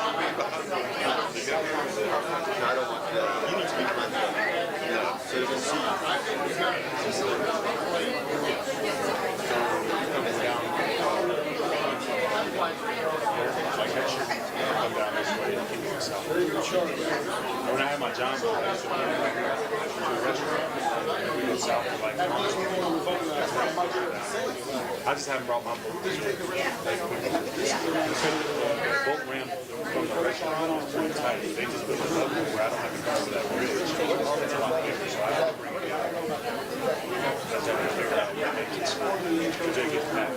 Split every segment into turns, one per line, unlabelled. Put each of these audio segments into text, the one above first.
I don't want that. You need to be kind of so you can see.
Come down this way and keep myself. When I had my John Boy, I used to go to a restaurant. We go south to like I just haven't brought my boat. Boat ramp from the restaurant is pretty tight. They just built a level where I don't have to go over that bridge. It's a lot bigger, so I have to bring it out. That's how I figure out where they get small. Because they get back.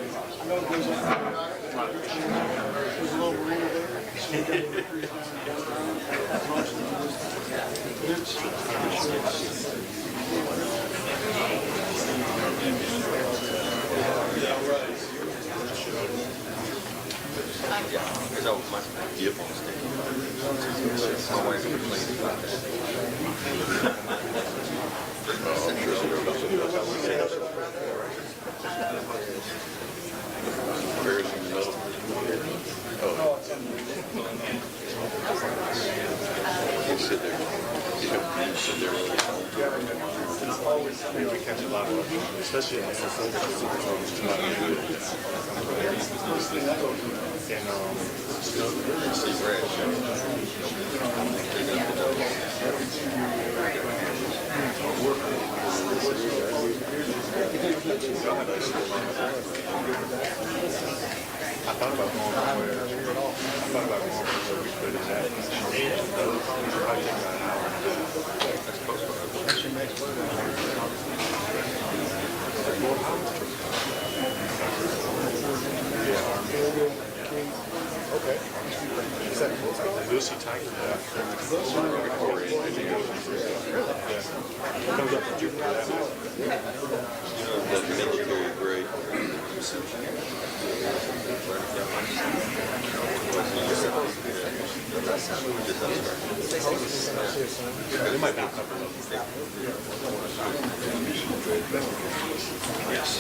Yeah, because I was much more on stage. My wife complained about that. Where's the middle? Oh. You sit there. You sit there really long.
We catch a lot of them, especially in the I thought about going where we could have had. I think about an hour and a half. That's close to okay. Is that Lucy Tiger? Yeah. Comes up from Jupiter.
That military grade.
It might not cover those.
Yes.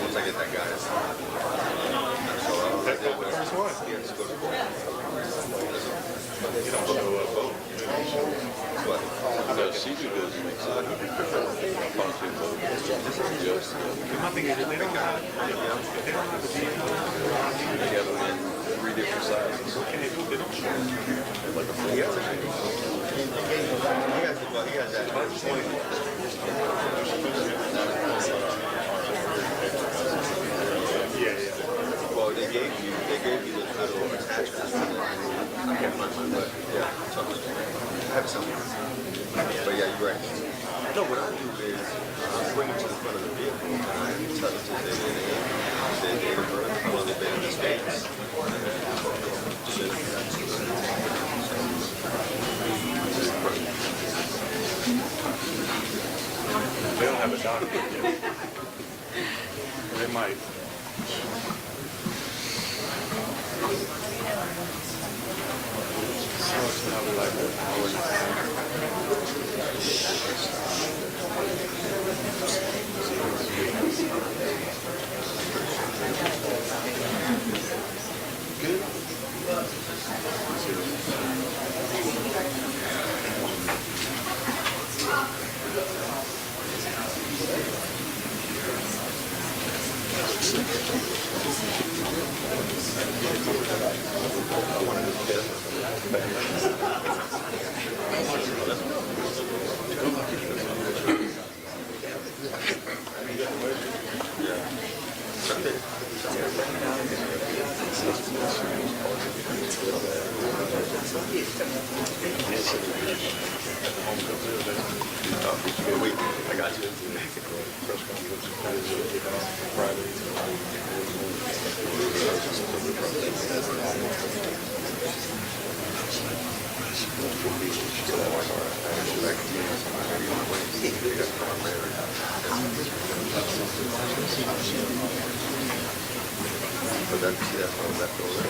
Once I get that guidance.
That's not the first one.
The seafood does make sense.
My thing is, they don't have the
They have them in 3 different sizes.
They don't show
Like a full he has that 20.
Yeah.
Well, they gave you the little attachments for that. I can't find mine, but yeah, something. I have something. But yeah, you're right. No, what I do is I bring them to the front of the vehicle and I tell them to say their name, say date of birth, how long they've been in the States.
They don't have a doctor yet. They might. So it's probably like an hour and a half.
Wait, I got you. But then see that's all left over.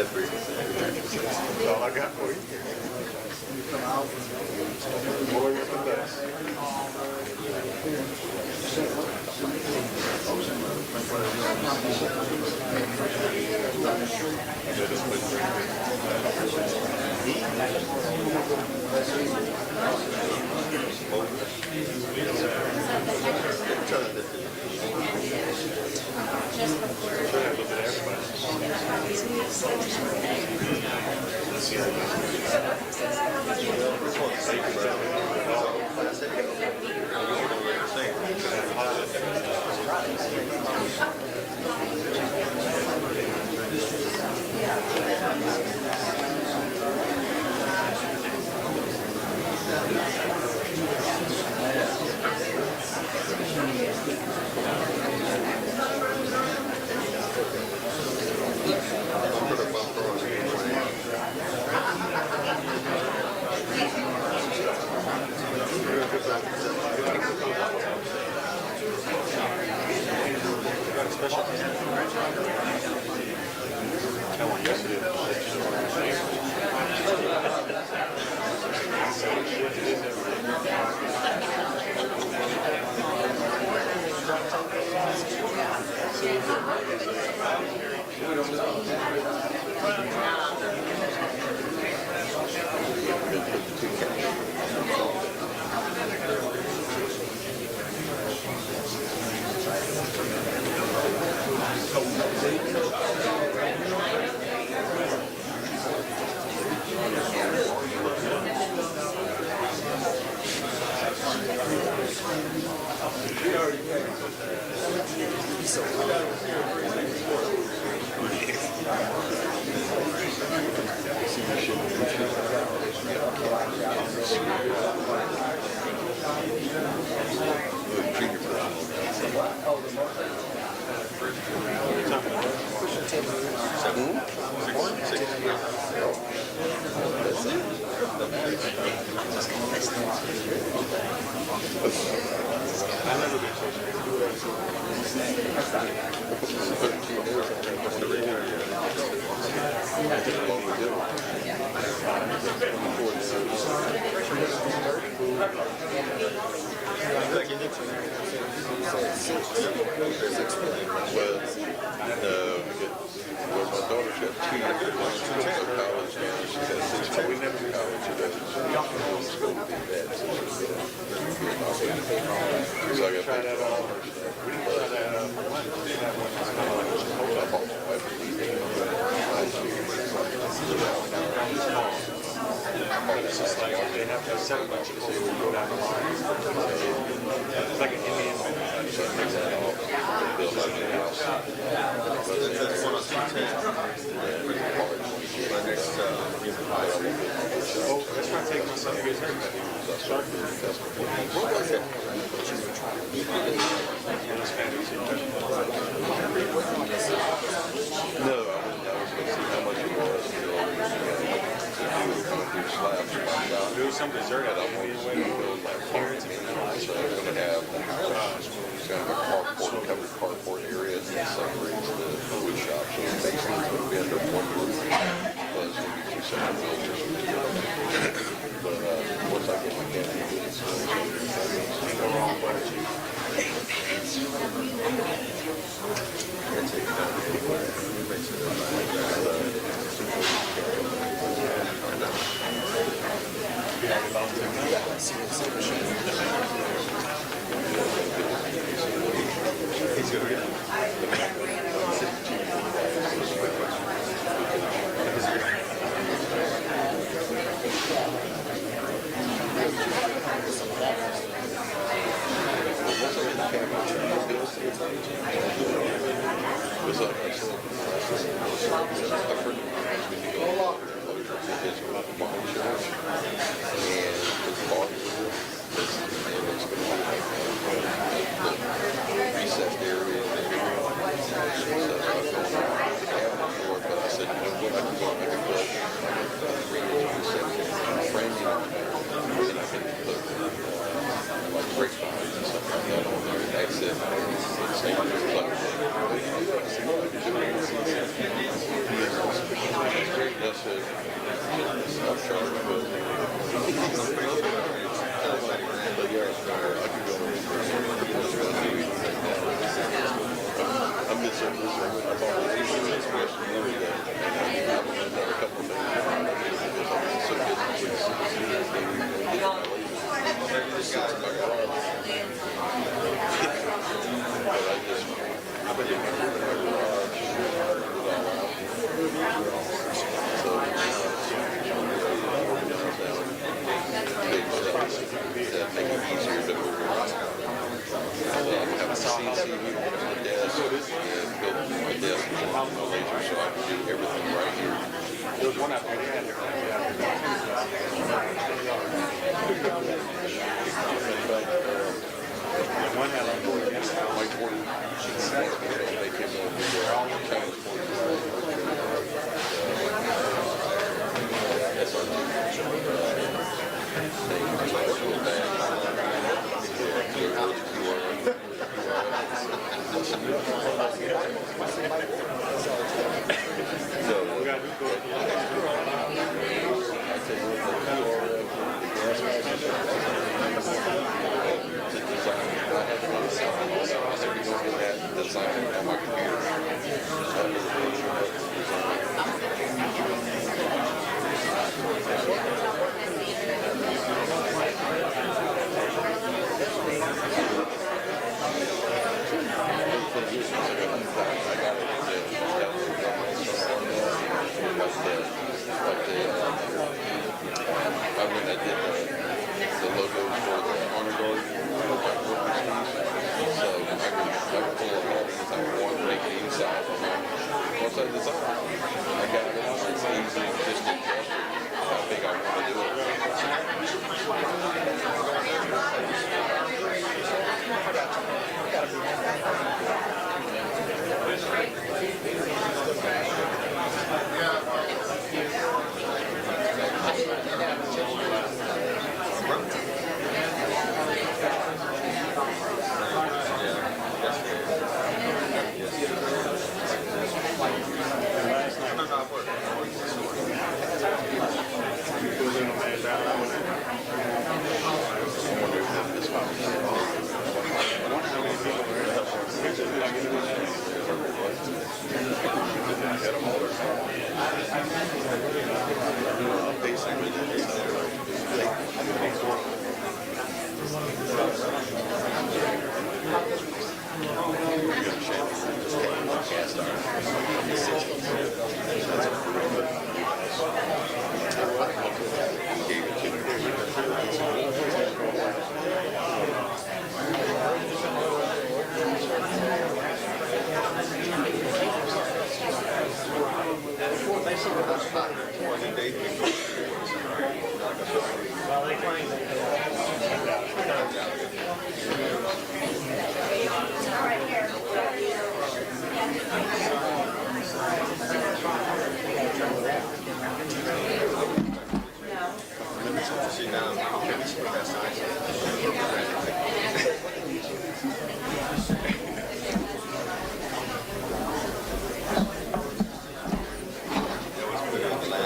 That's all I got for you. More than the best.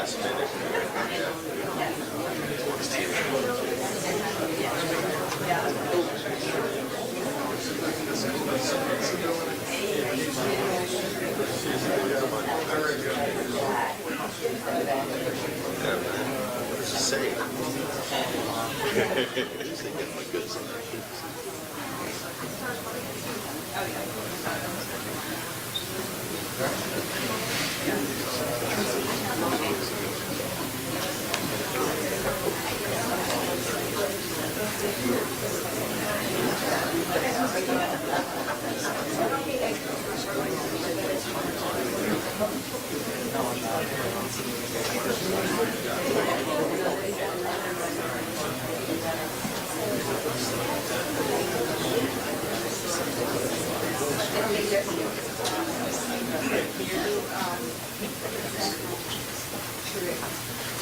Last minute.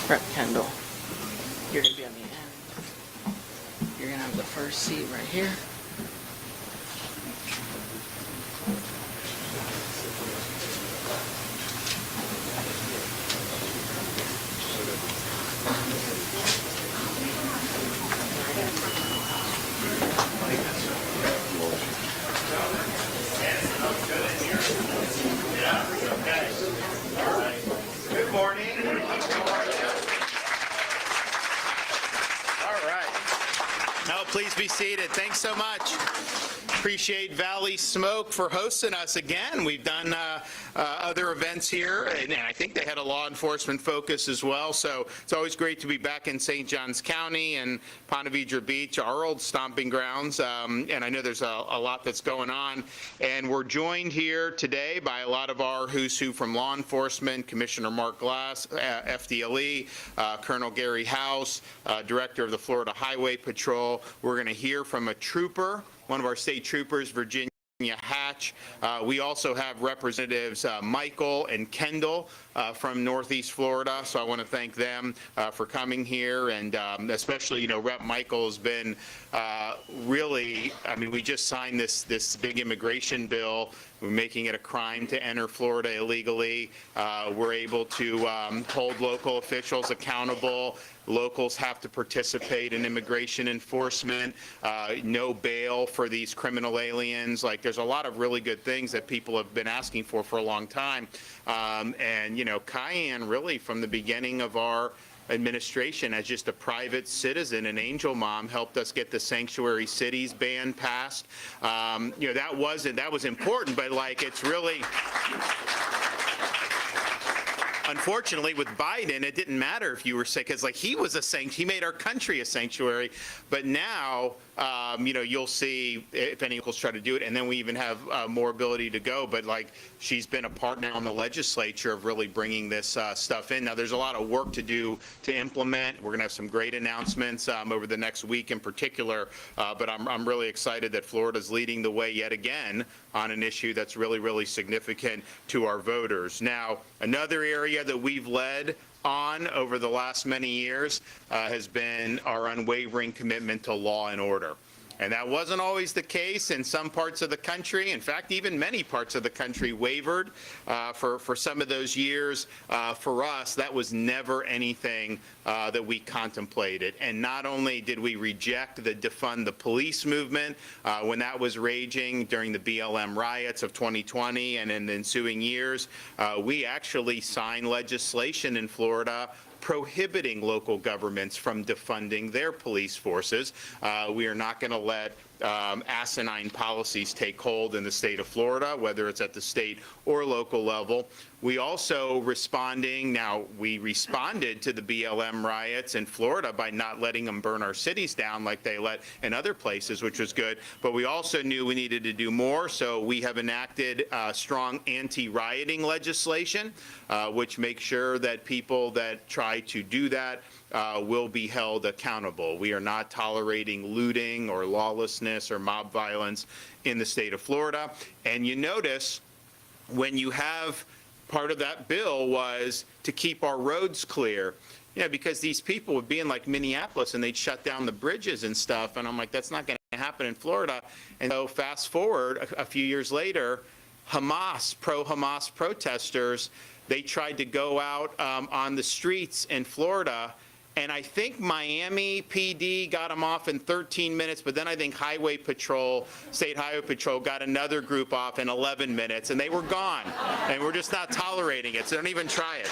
Rep Kendall, you're going to be on the end. You're going to have the first seat right here.
Good morning. All right. No, please be seated. Thanks so much. Appreciate Valley Smoke for hosting us again. We've done other events here, and I think they had a law enforcement focus as well. So it's always great to be back in St. Johns County and Ponte Vedra Beach, our old stomping grounds. And I know there's a lot that's going on. And we're joined here today by a lot of our who's who from law enforcement: Commissioner Mark Glass, FDLE, Colonel Gary House, Director of the Florida Highway Patrol. We're going to hear from a trooper, one of our state troopers, Virginia Hatch. We also have Representatives Michael and Kendall from Northeast Florida, so I want to thank them for coming here, and especially, you know, Rep. Michael has been really, I mean, we just signed this big immigration bill. We're making it a crime to enter Florida illegally. We're able to hold local officials accountable. Locals have to participate in immigration enforcement, no bail for these criminal aliens. Like, there's a lot of really good things that people have been asking for a long time. And, you know, Cayenne really, from the beginning of our administration as just a private citizen, an angel mom, helped us get the sanctuary cities ban passed. You know, that was important, but like, it's really, unfortunately, with Biden, it didn't matter if you were sick, because like, he was he made our country a sanctuary. But now, you know, you'll see if any locals try to do it, and then we even have more ability to go. But like, she's been a part now in the legislature of really bringing this stuff in. Now, there's a lot of work to do to implement. We're going to have some great announcements over the next week in particular. But I'm really excited that Florida's leading the way yet again on an issue that's really, really significant to our voters. Now, another area that we've led on over the last many years has been our unwavering commitment to law and order. And that wasn't always the case in some parts of the country. In fact, even many parts of the country wavered for some of those years. For us, that was never anything that we contemplated. And not only did we reject the defund the police movement when that was raging during the BLM riots of 2020 and in the ensuing years, we actually signed legislation in Florida prohibiting local governments from defunding their police forces. We are not going to let asinine policies take hold in the state of Florida, whether it's at the state or local level. We also we responded to the BLM riots in Florida by not letting them burn our cities down like they let in other places, which was good. But we also knew we needed to do more, so we have enacted strong anti-rioting legislation, which makes sure that people that try to do that will be held accountable. We are not tolerating looting or lawlessness or mob violence in the state of Florida. And you notice when you have part of that bill was to keep our roads clear. Yeah, because these people would be in like Minneapolis and they'd shut down the bridges and stuff. And I'm like, that's not going to happen in Florida. And so fast forward a few years later, pro-Hamas protesters, they tried to go out on the streets in Florida. And I think Miami PD got them off in 13 minutes, but then I think State Highway Patrol got another group off in 11 minutes, and they were gone. And we're just not tolerating it, so don't even try it.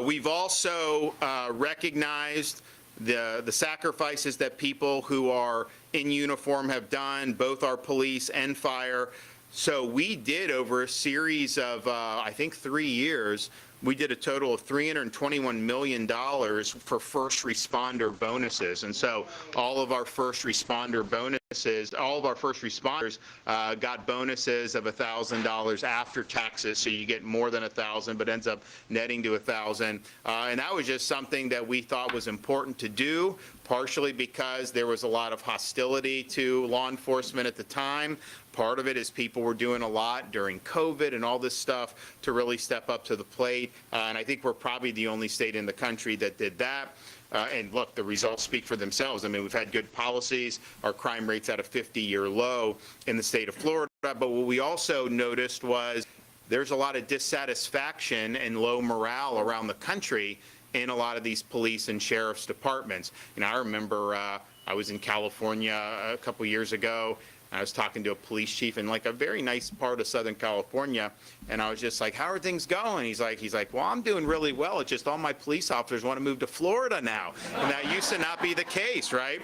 We've also recognized the sacrifices that people who are in uniform have done, both our police and fire. So we did, over a series of, I think, 3 years, we did a total of $321 million for first responder bonuses. And so all of our first responder bonuses, all of our first responders got bonuses of $1,000 after taxes. So you get more than $1,000, but ends up netting to $1,000. And that was just something that we thought was important to do, partially because there was a lot of hostility to law enforcement at the time. Part of it is people were doing a lot during COVID and all this stuff to really step up to the plate. And I think we're probably the only state in the country that did that. And look, the results speak for themselves. I mean, we've had good policies. Our crime rate's at a 50-year low in the state of Florida. But what we also noticed was there's a lot of dissatisfaction and low morale around the country in a lot of these police and sheriff's departments. You know, I remember I was in California a couple years ago. I was talking to a police chief in like a very nice part of Southern California, and I was just like, how are things going? He's like, well, I'm doing really well. It's just all my police officers want to move to Florida now. And that used to not be the case, right?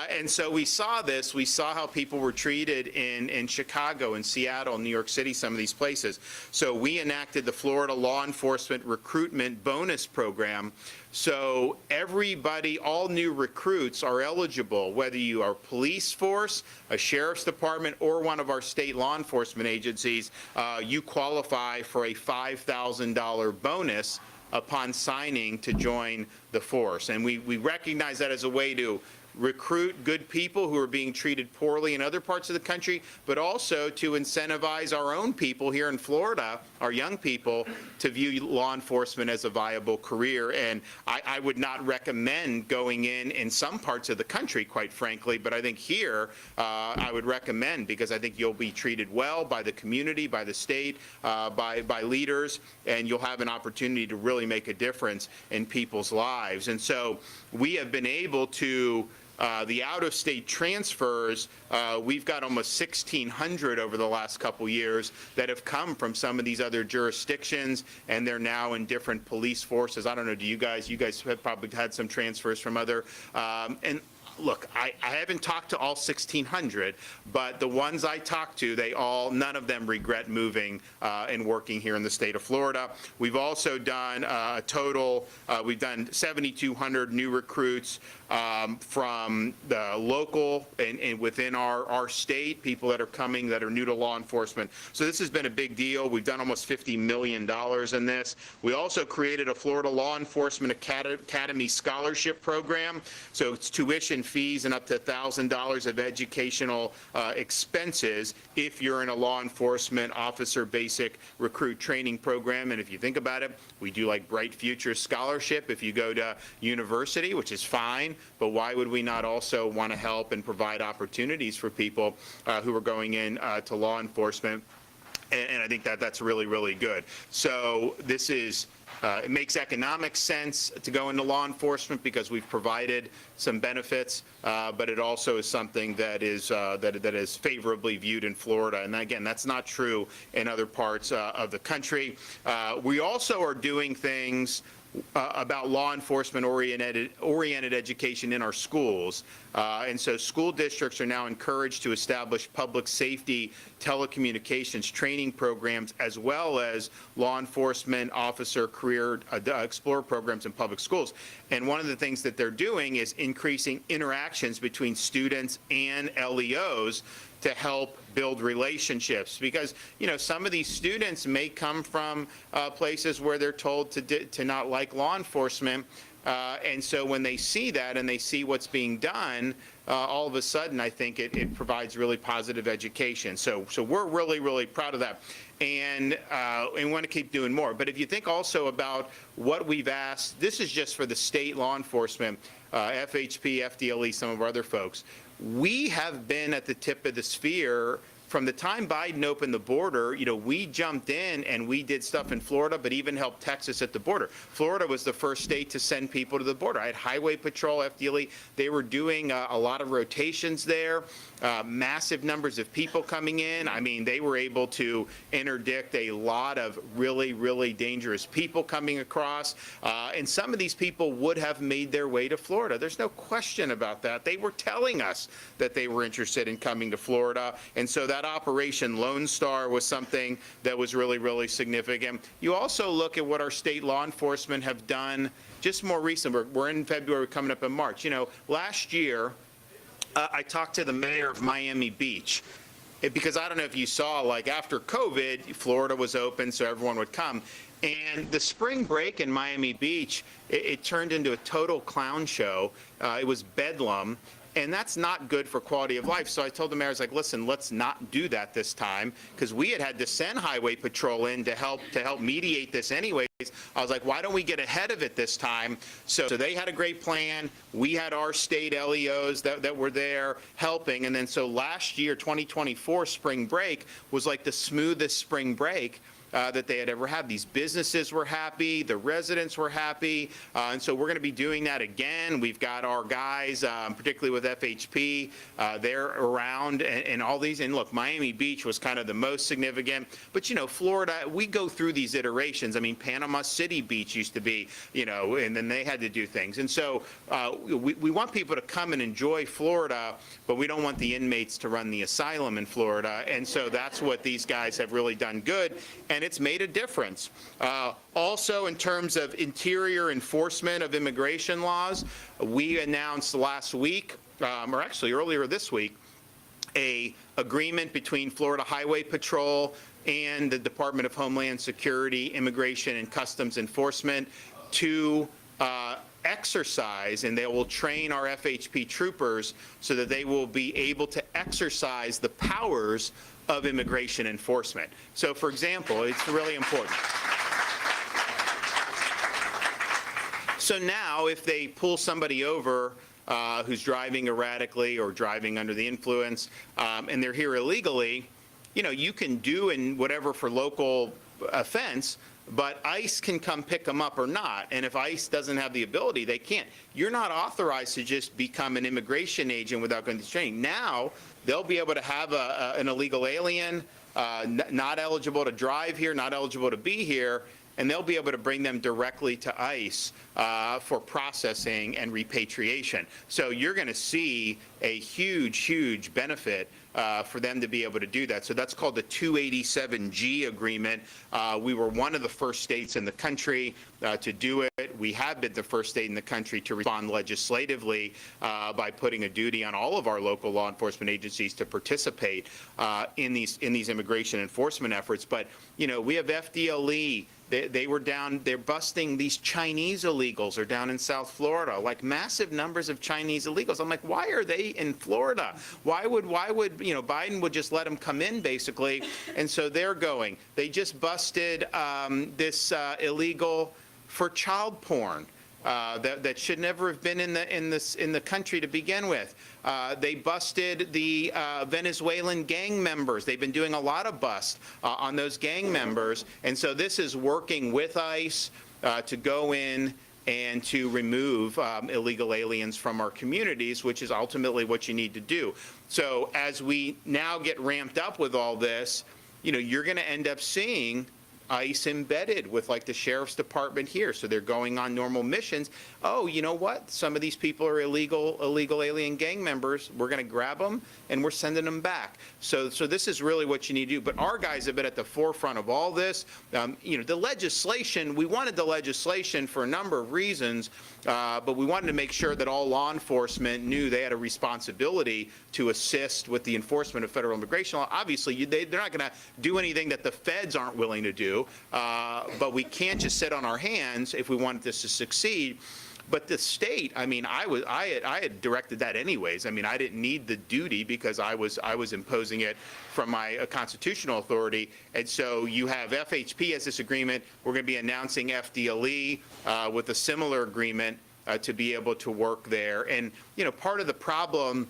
And so we saw this. We saw how people were treated in Chicago, in Seattle, New York City, some of these places. So we enacted the Florida Law Enforcement Recruitment Bonus Program. So everybody, all new recruits are eligible, whether you are police force, a sheriff's department, or one of our state law enforcement agencies, you qualify for a $5,000 bonus upon signing to join the force. And we recognize that as a way to recruit good people who are being treated poorly in other parts of the country, but also to incentivize our own people here in Florida, our young people, to view law enforcement as a viable career. And I would not recommend going in some parts of the country, quite frankly, but I think here I would recommend, because I think you'll be treated well by the community, by the state, by leaders, and you'll have an opportunity to really make a difference in people's lives. And so we have been able to the out-of-state transfers, we've got almost 1,600 over the last couple years that have come from some of these other jurisdictions, and they're now in different police forces. I don't know, do you guys have probably had some transfers from other, and look, I haven't talked to all 1,600, but the ones I talked to, none of them regret moving and working here in the state of Florida. We've also done a total, we've done 7,200 new recruits from the local and within our state, people that are coming that are new to law enforcement. So this has been a big deal. We've done almost $50 million in this. We also created a Florida Law Enforcement Academy Scholarship Program. So it's tuition, fees, and up to $1,000 of educational expenses if you're in a law enforcement officer basic recruit training program. And if you think about it, we do like Bright Futures Scholarship if you go to university, which is fine, but why would we not also want to help and provide opportunities for people who are going in to law enforcement? And I think that's really, really good. So this is, it makes economic sense to go into law enforcement because we've provided some benefits, but it also is something that is favorably viewed in Florida. And again, that's not true in other parts of the country. We also are doing things about law enforcement oriented education in our schools. And so school districts are now encouraged to establish public safety telecommunications training programs, as well as law enforcement officer career explorer programs in public schools. And one of the things that they're doing is increasing interactions between students and LEOs to help build relationships, because some of these students may come from places where they're told to not like law enforcement, and so when they see that and they see what's being done, all of a sudden I think it provides really positive education. So we're really, really proud of that, and want to keep doing more. But if you think also about what we've asked, this is just for the state law enforcement, FHP, FDLE, some of our other folks. We have been at the tip of the sphere from the time Biden opened the border, we jumped in and we did stuff in Florida, but even helped Texas at the border. Florida was the first state to send people to the border. I had Highway Patrol, FDLE. They were doing a lot of rotations there, massive numbers of people coming in. I mean, they were able to interdict a lot of really, really dangerous people coming across. And some of these people would have made their way to Florida. There's no question about that. They were telling us that they were interested in coming to Florida. And so that Operation Lone Star was something that was really, really significant. You also look at what our state law enforcement have done just more recently. We're in February, coming up in March. Last year, I talked to the mayor of Miami Beach. Because I don't know if you saw, like after COVID, Florida was open, so everyone would come. And the spring break in Miami Beach, it turned into a total clown show. It was bedlam. And that's not good for quality of life. So I told the mayor, I was like, listen, let's not do that this time, because we had to send Highway Patrol in to help mediate this anyways. I was like, why don't we get ahead of it this time? So they had a great plan. We had our state LEOs that were there helping. And then so last year, 2024 spring break was like the smoothest spring break that they had ever had. These businesses were happy, the residents were happy, and so we're going to be doing that again. We've got our guys, particularly with FHP, they're around and all these. And look, Miami Beach was kind of the most significant, but Florida, we go through these iterations. I mean, Panama City Beach used to be, and then they had to do things. And so we want people to come and enjoy Florida, but we don't want the inmates to run the asylum in Florida. And so that's what these guys have really done good. And it's made a difference. Also, in terms of interior enforcement of immigration laws, we announced last week, or actually earlier this week, an agreement between Florida Highway Patrol and the Department of Homeland Security, Immigration and Customs Enforcement to exercise, and they will train our FHP troopers so that they will be able to exercise the powers of immigration enforcement. So, for example, it's really important. So now, if they pull somebody over who's driving erratically or driving under the influence, and they're here illegally, you can do in whatever for local offense, but ICE can come pick them up or not. And if ICE doesn't have the ability, they can't. You're not authorized to just become an immigration agent without going to training. Now, they'll be able to have an illegal alien, not eligible to drive here, not eligible to be here, and they'll be able to bring them directly to ICE for processing and repatriation. So you're going to see a huge, huge benefit for them to be able to do that. So that's called the 287G agreement. We were one of the first states in the country to do it. We have been the first state in the country to respond legislatively by putting a duty on all of our local law enforcement agencies to participate in these immigration enforcement efforts. But we have FDLE. They were down, they're busting these Chinese illegals are down in South Florida, like massive numbers of Chinese illegals. I'm like, why are they in Florida? Why would Biden would just let them come in, basically. And so they're going. They just busted this illegal for child porn. That should never have been in the country to begin with. They busted the Venezuelan gang members. They've been doing a lot of busts on those gang members, and so this is working with ICE to go in and to remove illegal aliens from our communities, which is ultimately what you need to do. So as we now get ramped up with all this, you're going to end up seeing ICE embedded with like the sheriff's department here. So they're going on normal missions. Oh, you know what? Some of these people are illegal alien gang members. We're going to grab them and we're sending them back. So this is really what you need to do. But our guys have been at the forefront of all this. The legislation, we wanted the legislation for a number of reasons, but we wanted to make sure that all law enforcement knew they had a responsibility to assist with the enforcement of federal immigration law. Obviously, they're not going to do anything that the feds aren't willing to do. But we can't just sit on our hands if we want this to succeed. But the state, I mean, I had directed that anyways. I mean, I didn't need the duty because I was imposing it from my constitutional authority. And so you have FHP as this agreement. We're going to be announcing FDLE with a similar agreement to be able to work there. And part of the problem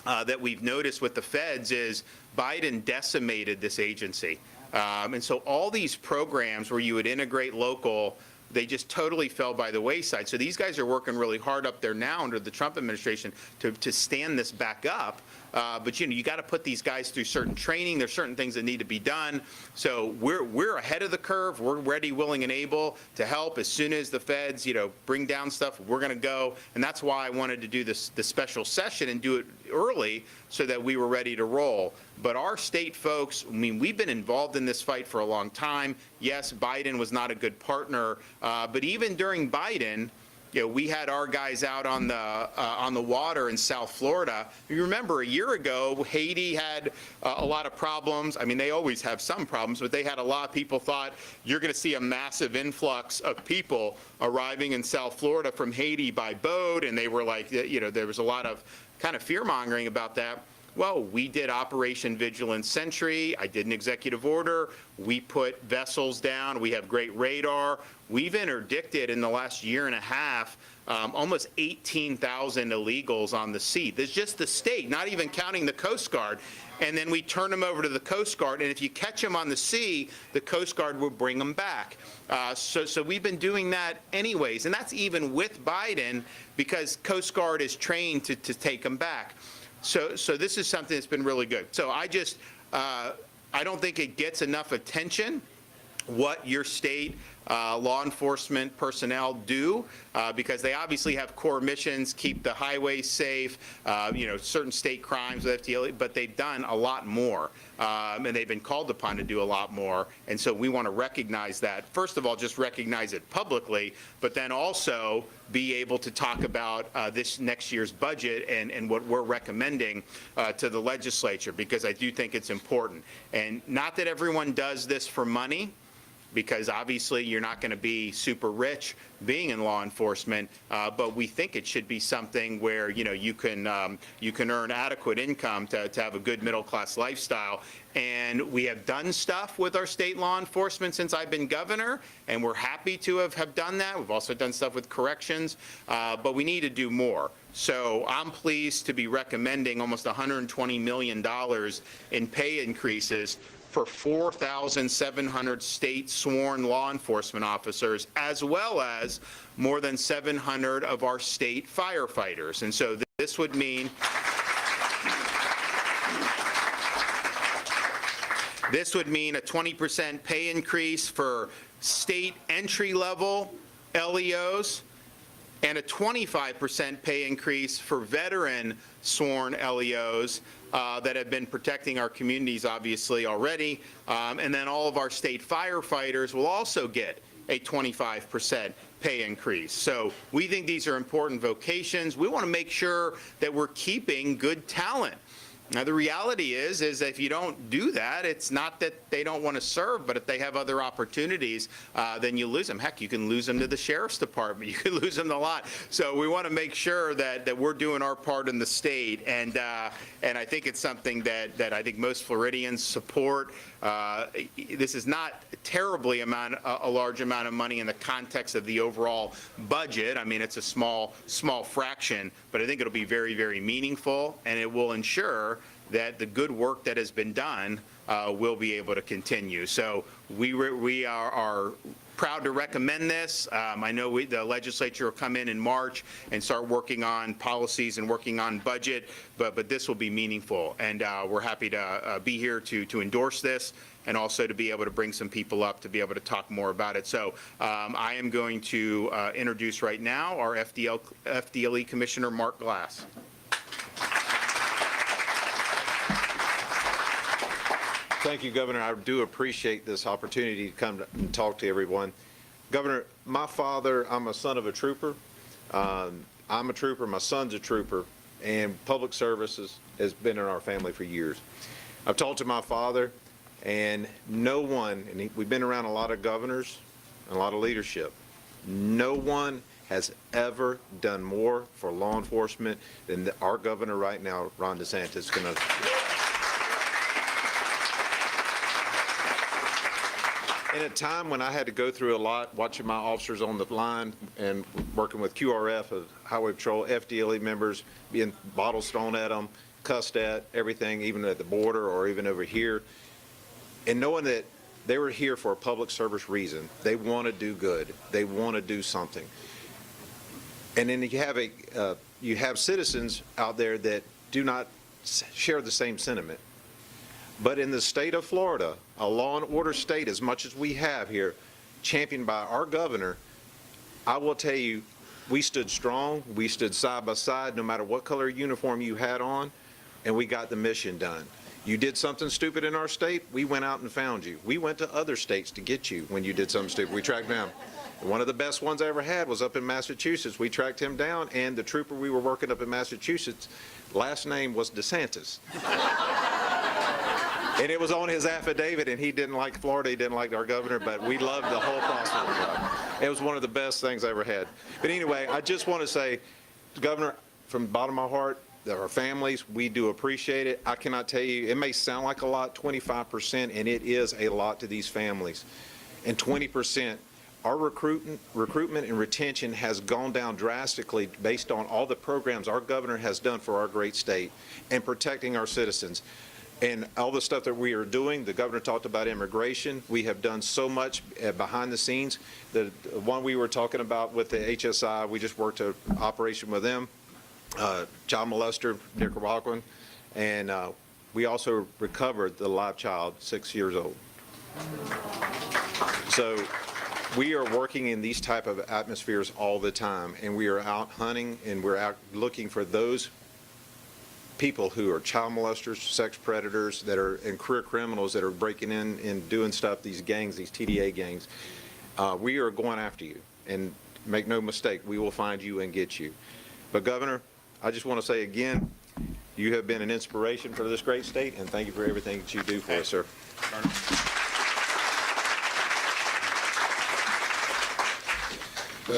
that we've noticed with the feds is Biden decimated this agency. And so all these programs where you would integrate local, they just totally fell by the wayside. So these guys are working really hard up there now under the Trump administration to stand this back up. But you got to put these guys through certain training. There's certain things that need to be done. So we're ahead of the curve. We're ready, willing, and able to help. As soon as the feds, bring down stuff, we're going to go. And that's why I wanted to do this special session and do it early so that we were ready to roll. But our state folks, we've been involved in this fight for a long time. Yes, Biden was not a good partner, but even during Biden, we had our guys out on the water in South Florida. You remember a year ago, Haiti had a lot of problems. They always have some problems, but they had a lot of people thought you're going to see a massive influx of people arriving in South Florida from Haiti by boat, and they were like, there was a lot of kind of fear-mongering about that. Well, we did Operation Vigilant Sentry. I did an executive order. We put vessels down. We have great radar. We've interdicted in the last year and a half almost 18,000 illegals on the sea. That's just the state, not even counting the Coast Guard. And then we turn them over to the Coast Guard. And if you catch them on the sea, the Coast Guard will bring them back. So we've been doing that anyways. And that's even with Biden because Coast Guard is trained to take them back. So this is something that's been really good. So I don't think it gets enough attention what your state law enforcement personnel do because they obviously have core missions, keep the highways safe, certain state crimes with FDLE, but they've done a lot more. And they've been called upon to do a lot more. And so we want to recognize that. First of all, just recognize it publicly, but then also be able to talk about this next year's budget and what we're recommending to the legislature, because I do think it's important. And not that everyone does this for money, because obviously you're not going to be super rich being in law enforcement, but we think it should be something where you can earn adequate income to have a good middle class lifestyle. And we have done stuff with our state law enforcement since I've been governor, and we're happy to have done that. We've also done stuff with corrections, but we need to do more. So I'm pleased to be recommending almost $120 million in pay increases for 4,700 state sworn law enforcement officers, as well as more than 700 of our state firefighters. And so this would mean a 20% pay increase for state entry-level LEOs and a 25% pay increase for veteran sworn LEOs that have been protecting our communities, obviously, already. And then all of our state firefighters will also get a 25% pay increase. So we think these are important vocations. We want to make sure that we're keeping good talent. Now, the reality is if you don't do that, it's not that they don't want to serve, but if they have other opportunities, then you lose them. Heck, you can lose them to the sheriff's department. You can lose them a lot. So we want to make sure that we're doing our part in the state. And I think it's something that I think most Floridians support. This is not terribly a large amount of money in the context of the overall budget. It's a small fraction, but I think it'll be very, very meaningful, and it will ensure that the good work that has been done will be able to continue. So we are proud to recommend this. I know the legislature will come in March and start working on policies and working on budget, but this will be meaningful. And we're happy to be here to endorse this and also to be able to bring some people up to be able to talk more about it. So I am going to introduce right now our FDLE Commissioner, Mark Glass.
Thank you, Governor. I do appreciate this opportunity to come and talk to everyone. Governor, my father, I'm a son of a trooper. I'm a trooper, my son's a trooper, and public services has been in our family for years. I've talked to my father, and no one, and we've been around a lot of governors and a lot of leadership, no one has ever done more for law enforcement than our governor right now, Ron DeSantis. In a time when I had to go through a lot, watching my officers on the line and working with QRF, Highway Patrol, FDLE members, being bottles thrown at them, cussed at, everything, even at the border or even over here. And knowing that they were here for a public service reason, they want to do good, they want to do something. And then you have citizens out there that do not share the same sentiment. But in the state of Florida, a law and order state as much as we have here, championed by our governor, I will tell you, we stood strong, we stood side by side, no matter what color uniform you had on, and we got the mission done. You did something stupid in our state, we went out and found you. We went to other states to get you when you did something stupid. We tracked down. One of the best ones I ever had was up in Massachusetts. We tracked him down, and the trooper we were working up in Massachusetts, last name was DeSantis. And it was on his affidavit, and he didn't like Florida, he didn't like our governor, but we loved the whole process. It was one of the best things I ever had. But anyway, I just want to say, Governor, from the bottom of my heart, that our families, we do appreciate it. I cannot tell you, it may sound like a lot, 25%, and it is a lot to these families. And 20%, our recruitment and retention has gone down drastically based on all the programs our governor has done for our great state and protecting our citizens. And all the stuff that we are doing, the governor talked about immigration. We have done so much behind the scenes. The one we were talking about with the HSI, we just worked an operation with them, child molester, Nicaraguan, and we also recovered the live child, 6 years old. So we are working in these type of atmospheres all the time, and we are out hunting, and we're out looking for those people who are child molesters, sex predators, that are and career criminals that are breaking in and doing stuff, these gangs, these TDA gangs. We are going after you, and make no mistake, we will find you and get you. But Governor, I just want to say again, you have been an inspiration for this great state, and thank you for everything that you do for us, sir.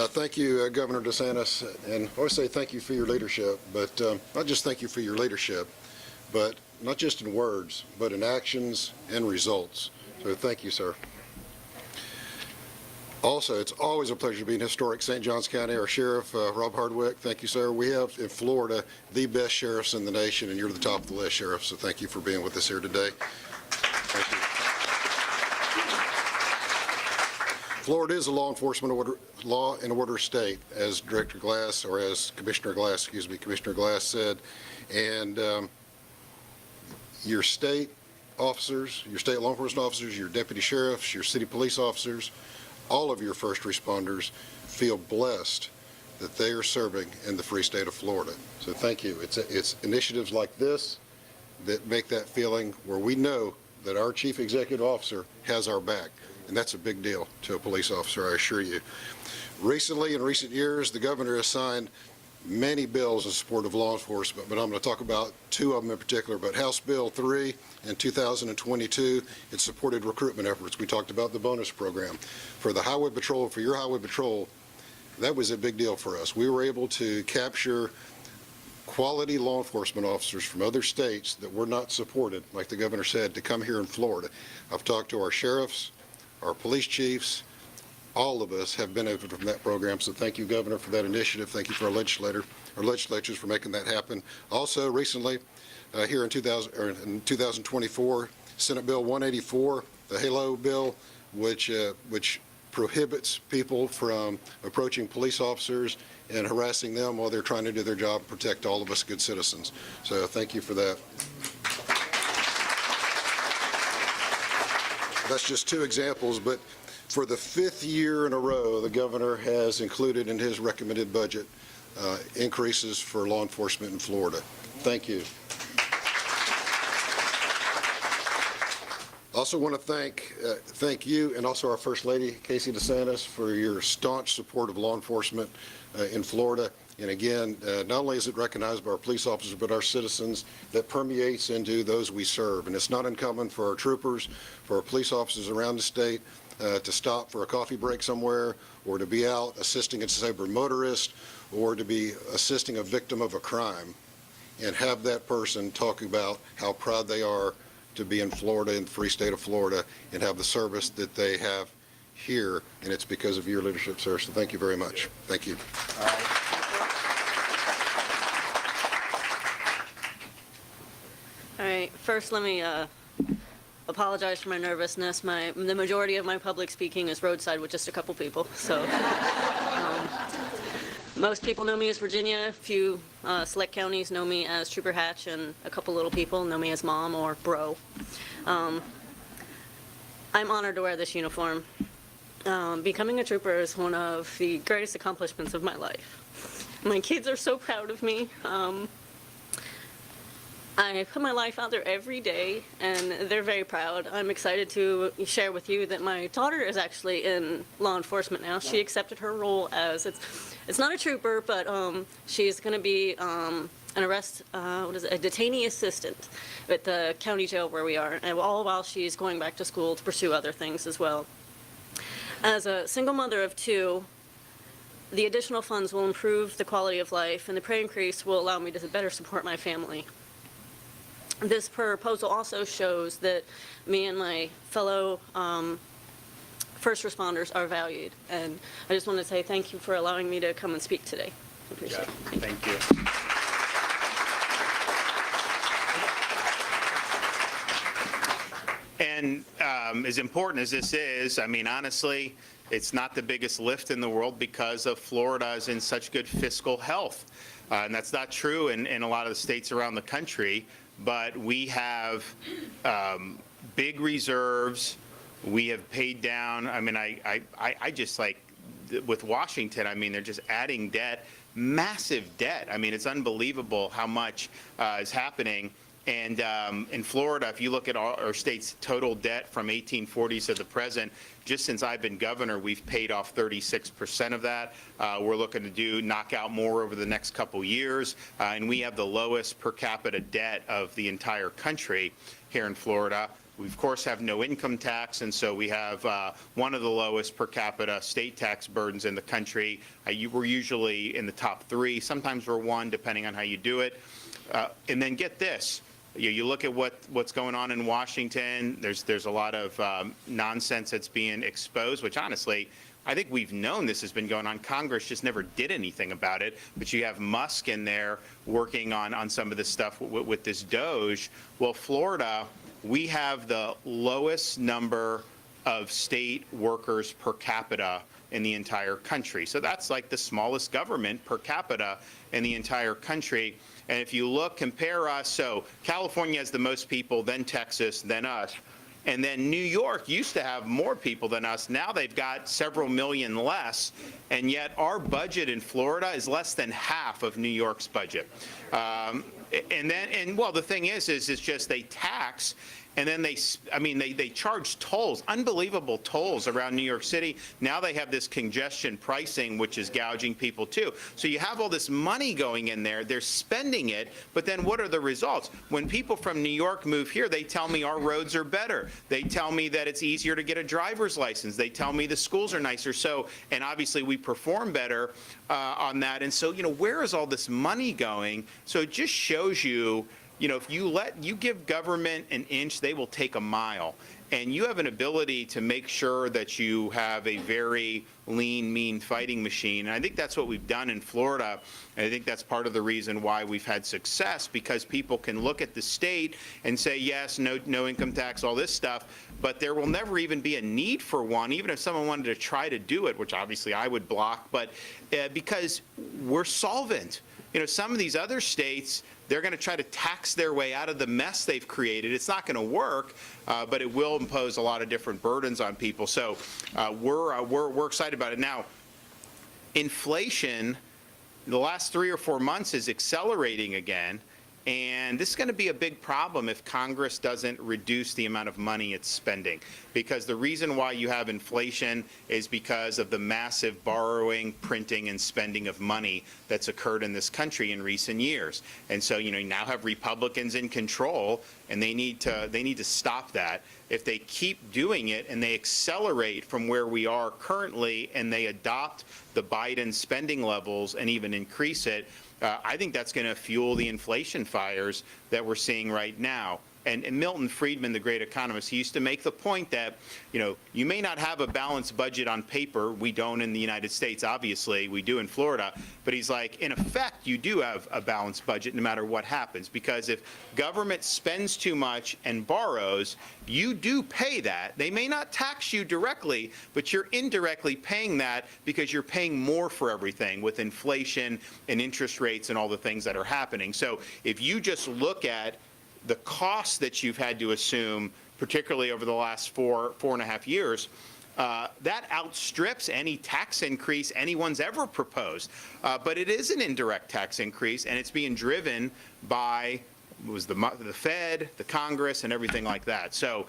Thank you, Governor DeSantis, and I want to say thank you for your leadership, but not just thank you for your leadership, but not just in words, but in actions and results. So thank you, sir. Also, it's always a pleasure to be in historic St. Johns County. Our Sheriff, Rob Hardwick, thank you, sir. We have in Florida the best sheriffs in the nation, and you're the top of the list, Sheriff, so thank you for being with us here today. Thank you. Florida is a law and order state, as Director Glass, or as Commissioner Glass said, and your state officers, your state law enforcement officers, your deputy sheriffs, your city police officers, all of your first responders feel blessed that they are serving in the free state of Florida. So thank you. It's initiatives like this that make that feeling where we know that our chief executive officer has our back. And that's a big deal to a police officer, I assure you. Recently, in recent years, the governor has signed many bills in support of law enforcement, but I'm going to talk about two of them in particular. But House Bill 3 in 2022, it supported recruitment efforts. We talked about the bonus program. For the highway patrol, for your highway patrol, that was a big deal for us. We were able to capture quality law enforcement officers from other states that were not supported, like the governor said, to come here in Florida. I've talked to our sheriffs, our police chiefs, all of us have benefited from that program. So thank you, Governor, for that initiative. Thank you for our legislatures for making that happen. Also, recently, here in 2024, Senate Bill 184, the HALO bill, which prohibits people from approaching police officers and harassing them while they're trying to do their job and protect all of us good citizens. So thank you for that. That's just two examples, but for the 5th year in a row, the governor has included in his recommended budget increases for law enforcement in Florida. Thank you. Also want to thank you and also our First Lady, Casey DeSantis, for your staunch support of law enforcement in Florida. And again, not only is it recognized by our police officers, but our citizens, that permeates into those we serve. And it's not uncommon for our troopers, for our police officers around the state to stop for a coffee break somewhere, or to be out assisting a disabled motorist, or to be assisting a victim of a crime, and have that person talk about how proud they are to be in Florida, in the free state of Florida, and have the service that they have here. And it's because of your leadership, sir. So thank you very much. Thank you.
First, let me apologize for my nervousness. The majority of my public speaking is roadside with just a couple people. So most people know me as Virginia. A few select counties know me as Trooper Hatch, and a couple little people know me as Mom or Bro. I'm honored to wear this uniform. Becoming a trooper is one of the greatest accomplishments of my life. My kids are so proud of me. I put my life out there every day, and they're very proud. I'm excited to share with you that my daughter is actually in law enforcement now. She accepted her role as, it's not a trooper, but she's going to be a detainee assistant at the county jail where we are, and all while she's going back to school to pursue other things as well. As a single mother of 2, the additional funds will improve the quality of life, and the pay increase will allow me to better support my family. This proposal also shows that me and my fellow first responders are valued, and I just want to say thank you for allowing me to come and speak today. I appreciate it.
Thank you. And as important as this is, I mean, honestly, it's not the biggest lift in the world because of Florida is in such good fiscal health. And that's not true in a lot of the states around the country, but we have big reserves. We have paid down. I mean, I just like with Washington, I mean, they're just adding debt, massive debt. I mean, it's unbelievable how much is happening. And in Florida, if you look at our state's total debt from 1840s to the present, just since I've been governor, we've paid off 36% of that. We're looking to knock out more over the next couple years. And we have the lowest per capita debt of the entire country here in Florida. We, of course, have no income tax, and so we have one of the lowest per capita state tax burdens in the country. We're usually in the top 3. Sometimes we're 1, depending on how you do it. And then get this. You look at what's going on in Washington. There's a lot of nonsense that's being exposed, which honestly, I think we've known this has been going on. Congress just never did anything about it. But you have Musk in there working on some of this stuff with this DOGE. Well, Florida, we have the lowest number of state workers per capita in the entire country. So that's like the smallest government per capita in the entire country. And if you look, compare us, so California has the most people, then Texas, then us. And then New York used to have more people than us. Now they've got several million less. And yet our budget in Florida is less than half of New York's budget. Well, the thing is it's just they tax. And then they charge tolls, unbelievable tolls around New York City. Now they have this congestion pricing, which is gouging people too. So you have all this money going in there. They're spending it. But then what are the results? When people from New York move here, they tell me our roads are better. They tell me that it's easier to get a driver's license. They tell me the schools are nicer. So, and obviously we perform better on that. And so, where is all this money going? So it just shows you, if you give government an inch, they will take a mile. And you have an ability to make sure that you have a very lean, mean fighting machine. And I think that's what we've done in Florida. And I think that's part of the reason why we've had success, because people can look at the state and say, yes, no income tax, all this stuff, but there will never even be a need for one, even if someone wanted to try to do it, which obviously I would block, but because we're solvent. Some of these other states, they're going to try to tax their way out of the mess they've created. It's not going to work, but it will impose a lot of different burdens on people. So we're excited about it. Now, inflation, the last 3 or 4 months is accelerating again. And this is going to be a big problem if Congress doesn't reduce the amount of money it's spending. Because the reason why you have inflation is because of the massive borrowing, printing, and spending of money that's occurred in this country in recent years. And so, you now have Republicans in control, and they need to stop that. If they keep doing it and they accelerate from where we are currently and they adopt the Biden spending levels and even increase it, I think that's going to fuel the inflation fires that we're seeing right now. And Milton Friedman, the great economist, he used to make the point that, you may not have a balanced budget on paper. We don't in the United States, obviously. We do in Florida. But he's like, in effect, you do have a balanced budget no matter what happens. Because if government spends too much and borrows, you do pay that. They may not tax you directly, but you're indirectly paying that because you're paying more for everything with inflation and interest rates and all the things that are happening. So if you just look at the costs that you've had to assume, particularly over the last four and a half years, that outstrips any tax increase anyone's ever proposed. But it is an indirect tax increase, and it's being driven by the Fed, the Congress, and everything like that. So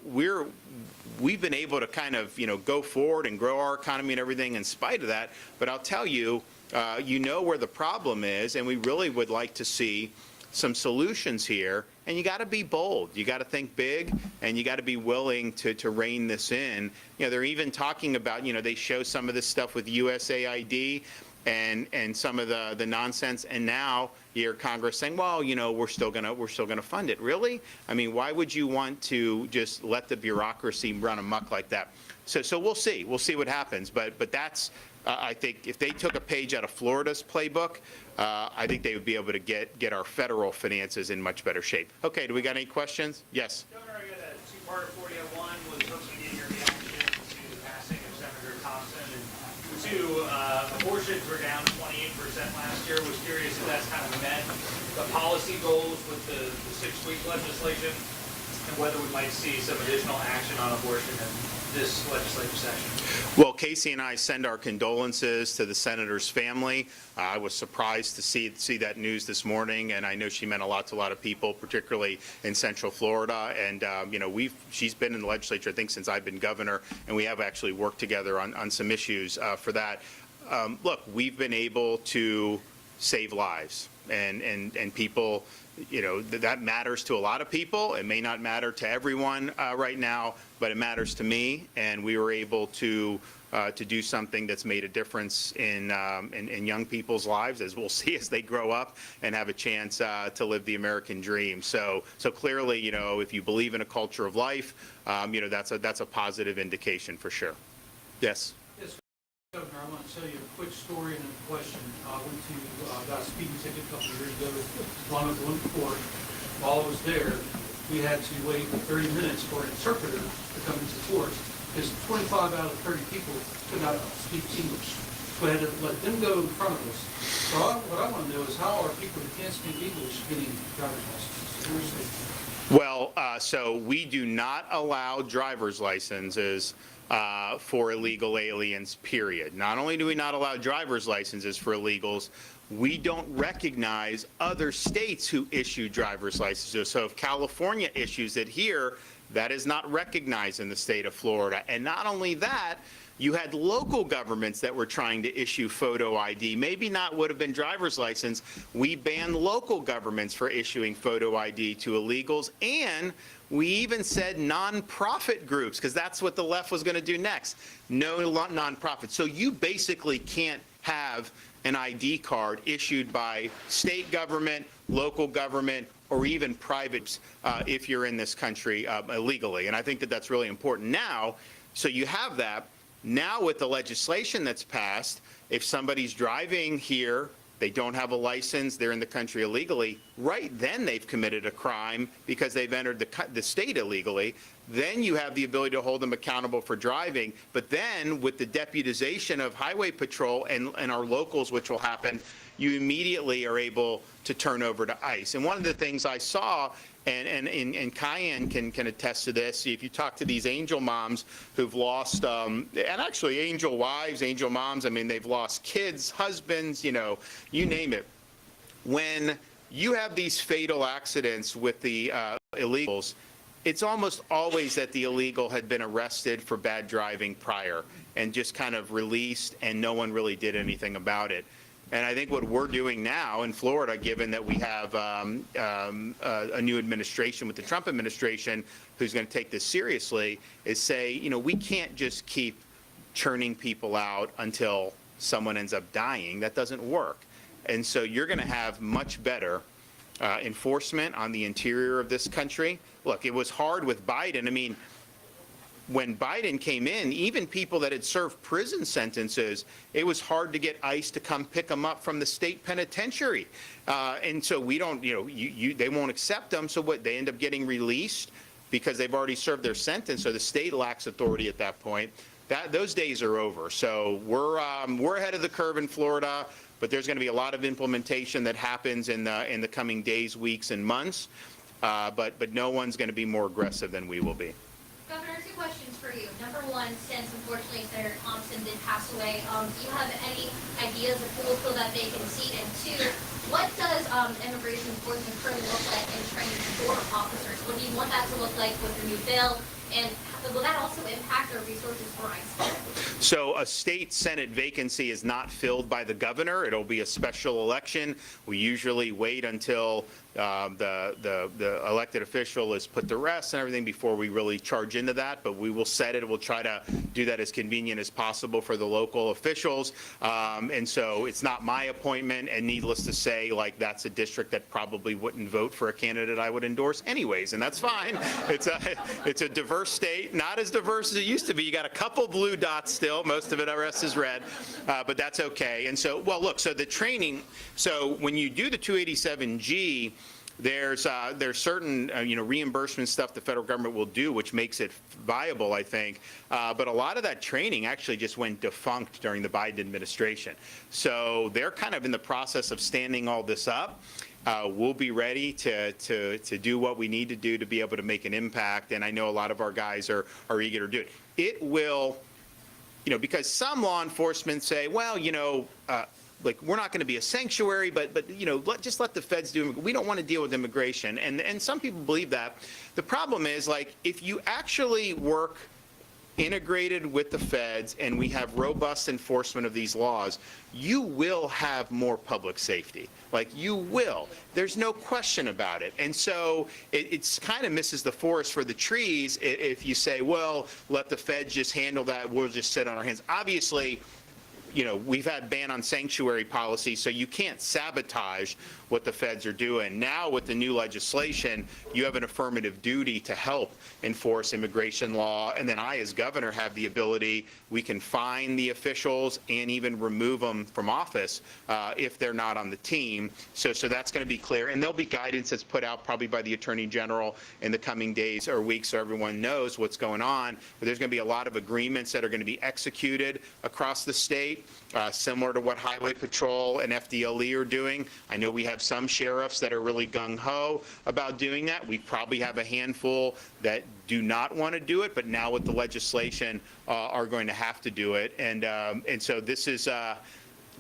we've been able to kind of go forward and grow our economy and everything in spite of that. But I'll tell you, where the problem is, and we really would like to see some solutions here, and you got to be bold. You got to think big, and you got to be willing to rein this in. They're even talking about, they show some of this stuff with USAID and some of the nonsense, and now you hear Congress saying, well, we're still gonna fund it. Really? I mean, why would you want to just let the bureaucracy run amok like that? So we'll see. We'll see what happens. But that's I think if they took a page out of Florida's playbook, I think they would be able to get our federal finances in much better shape. Okay, do we got any questions? Yes.
Governor, I got a two-parter for you. One was hoping to get your reaction to the passing of Senator Thompson. And two, abortions were down 28% last year. Was curious if that's kind of met the policy goals with the 6-week legislation, and whether we might see some additional action on abortion in this legislative session.
Well, Casey and I send our condolences to the senator's family. I was surprised to see that news this morning, and I know she meant a lot to a lot of people, particularly in Central Florida. And she's been in the legislature, I think, since I've been governor, and we have actually worked together on some issues for that. Look, we've been able to save lives, and people. That matters to a lot of people. It may not matter to everyone right now, but it matters to me. And we were able to do something that's made a difference in young people's lives, as we'll see as they grow up and have a chance to live the American dream. So clearly, if you believe in a culture of life, that's a positive indication for sure. Yes.
Governor, I want to tell you a quick story and a question. I went to got a speeding ticket a couple of years ago. One of them court. While I was there, we had to wait 30 minutes for an interpreter to come into court because 25 out of 30 people could not speak English. So I had to let them go in front of us. So what I want to know is how are people who can't speak English getting driver's licenses?
Well, so we do not allow driver's licenses for illegal aliens, period. Not only do we not allow driver's licenses for illegals, we don't recognize other states who issue driver's licenses. So if California issues it here, that is not recognized in the state of Florida. And not only that, you had local governments that were trying to issue photo ID. Maybe not would have been driver's license. We banned local governments for issuing photo ID to illegals, and we even said nonprofit groups, because that's what the left was going to do next. No nonprofit. So you basically can't have an ID card issued by state government, local government, or even private if you're in this country illegally. And I think that that's really important now. So you have that. Now with the legislation that's passed, if somebody's driving here, they don't have a license, they're in the country illegally, right then they've committed a crime because they've entered the state illegally. Then you have the ability to hold them accountable for driving. But then with the deputization of Highway Patrol and our locals, which will happen, you immediately are able to turn over to ICE. And one of the things I saw, and Cayenne can attest to this, if you talk to these angel moms who've lost, and actually angel wives, angel moms, I mean, they've lost kids, husbands, you name it. When you have these fatal accidents with the illegals, it's almost always that the illegal had been arrested for bad driving prior and just kind of released, and no one really did anything about it. And I think what we're doing now in Florida, given that we have a new administration with the Trump administration who's going to take this seriously, is say, we can't just keep churning people out until someone ends up dying. That doesn't work. And so you're going to have much better enforcement on the interior of this country. Look, it was hard with Biden. I mean, when Biden came in, even people that had served prison sentences, it was hard to get ICE to come pick them up from the state penitentiary. And so we don't, they won't accept them. So what, they end up getting released because they've already served their sentence. So the state lacks authority at that point. Those days are over. So we're ahead of the curve in Florida, but there's going to be a lot of implementation that happens in the coming days, weeks, and months. But no one's going to be more aggressive than we will be.
Governor, two questions for you. Number one, since unfortunately Senator Thompson did pass away, do you have any ideas of who will fill that vacant seat? And two, what does immigration enforcement currently look like in training border officers? What do you want that to look like with the new bill? And will that also impact our resources for ICE?
So a state Senate vacancy is not filled by the governor. It'll be a special election. We usually wait until the elected official is put to rest and everything before we really charge into that. But we will set it. We'll try to do that as convenient as possible for the local officials. And so it's not my appointment. And needless to say, like, that's a district that probably wouldn't vote for a candidate I would endorse anyways, and that's fine. It's a diverse state, not as diverse as it used to be. You got a couple blue dots still. Most of it, the rest is red, but that's okay. And so, well, look, so the training, so when you do the 287G, there's certain reimbursement stuff the federal government will do, which makes it viable, I think. But a lot of that training actually just went defunct during the Biden administration. So they're kind of in the process of standing all this up. We'll be ready to do what we need to do to be able to make an impact. And I know a lot of our guys are eager to do it. It will, because some law enforcement say, well, like, we're not going to be a sanctuary, but just let the feds do it. We don't want to deal with immigration. And some people believe that. The problem is, like, if you actually work integrated with the feds and we have robust enforcement of these laws, you will have more public safety. Like, you will. There's no question about it. And so it's kind of misses the forest for the trees if you say, well, let the feds just handle that. We'll just sit on our hands. Obviously, we've had ban on sanctuary policy, so you can't sabotage what the feds are doing. Now, with the new legislation, you have an affirmative duty to help enforce immigration law. And then I, as governor, have the ability, we can fine the officials and even remove them from office if they're not on the team. So that's going to be clear. And there'll be guidance that's put out probably by the Attorney General in the coming days or weeks so everyone knows what's going on. But there's going to be a lot of agreements that are going to be executed across the state, similar to what Highway Patrol and FDLE are doing. I know we have some sheriffs that are really gung-ho about doing that. We probably have a handful that do not want to do it, but now with the legislation are going to have to do it. And so this is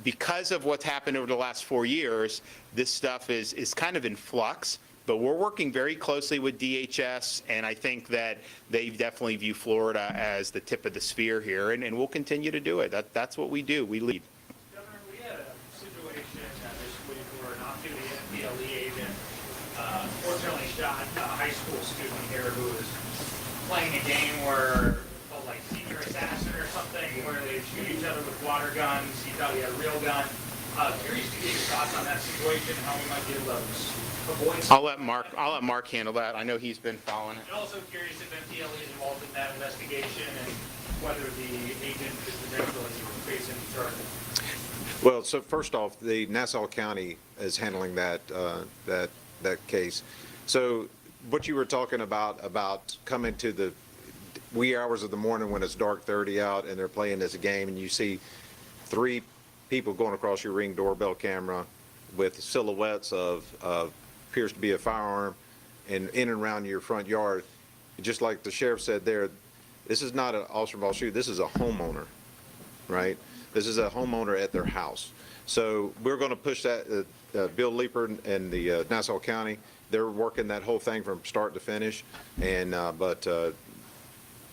because of what's happened over the last 4 years, this stuff is kind of in flux. But we're working very closely with DHS, and I think that they definitely view Florida as the tip of the spear here, and we'll continue to do it. That's what we do. We lead.
Governor, we had a situation this week where an off-duty FDLE agent unfortunately shot a high school student here who was playing a game where called like Senior Assassin or something, where they shoot each other with water guns. He thought he had a real gun. Curious to get your thoughts on that situation, how we might be able to avoid.
I'll let Mark handle that. I know he's been following it.
And also curious if FDLE is involved in that investigation and whether the agent is potentially facing charges.
Well, so first off, the Nassau County is handling that case. So what you were talking about coming to the wee hours of the morning when it's dark 30 out and they're playing this game and you see 3 people going across your Ring doorbell camera with silhouettes of appears to be a firearm and in and around your front yard, just like the sheriff said there, this is not an officer involved shooting, this is a homeowner, right? This is a homeowner at their house. So we're going to push that, Bill Leeper and the Nassau County, they're working that whole thing from start to finish. And but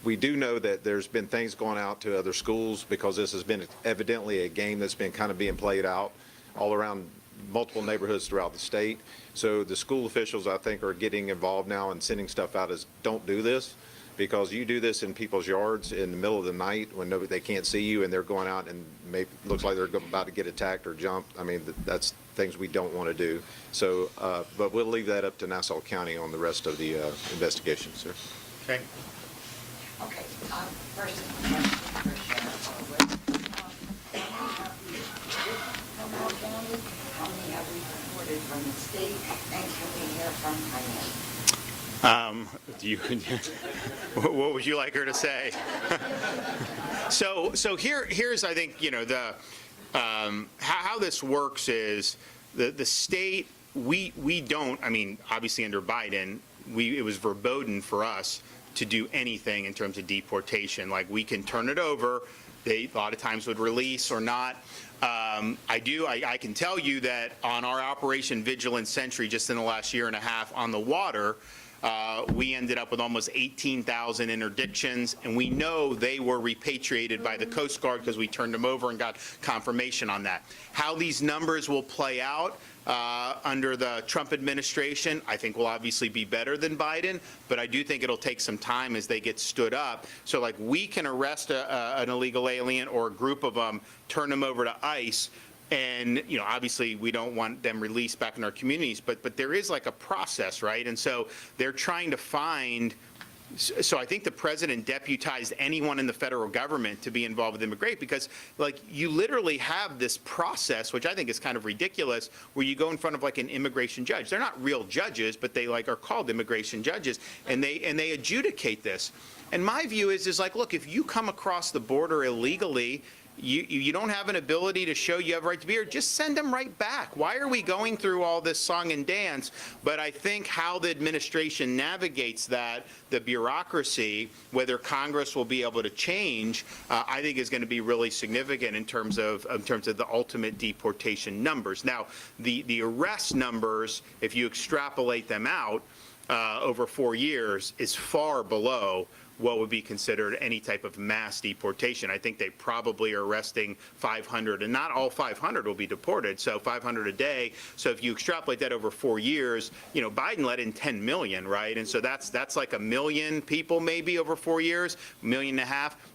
we do know that there's been things going out to other schools because this has been evidently a game that's been kind of being played out all around multiple neighborhoods throughout the state. So the school officials, I think, are getting involved now and sending stuff out as don't do this. because you do this in people's yards in the middle of the night when they can't see you and they're going out and looks like they're about to get attacked or jumped. I mean, that's things we don't want to do. So, but we'll leave that up to Nassau County on the rest of the investigation, sir.
Okay.
Okay, first question for Sheriff Harwood. From our county, how many have we reported from the state, and can we hear from Diane?
What would you like her to say? So here's I think the how this works is the state we don't, I mean, obviously under Biden it was verboten for us to do anything in terms of deportation. Like, we can turn it over. They a lot of times would release or not. I can tell you that on our Operation Vigilant Sentry, just in the last year and a half on the water, we ended up with almost 18,000 interdictions, and we know they were repatriated by the Coast Guard because we turned them over and got confirmation on that. How these numbers will play out under the Trump administration, I think will obviously be better than Biden, but I do think it'll take some time as they get stood up. So, like, we can arrest an illegal alien or a group of them, turn them over to ICE, and, obviously we don't want them released back in our communities, but there is like a process, right? And so they're trying to find. So I think the president deputized anyone in the federal government to be involved with immigration, because, like, you literally have this process, which I think is kind of ridiculous, where you go in front of like an immigration judge. They're not real judges, but they are called immigration judges, and they adjudicate this. And my view is like, look, if you come across the border illegally, you don't have an ability to show you have a right to be here, just send them right back. Why are we going through all this song and dance? But I think how the administration navigates that, the bureaucracy, whether Congress will be able to change, I think is going to be really significant in terms of the ultimate deportation numbers. Now, the arrest numbers, if you extrapolate them out over 4 years, is far below what would be considered any type of mass deportation. I think they probably are arresting 500, and not all 500 will be deported, so 500 a day. So if you extrapolate that over 4 years, Biden let in 10 million, right? And so that's like 1 million people maybe over 4 years, 1.5 million.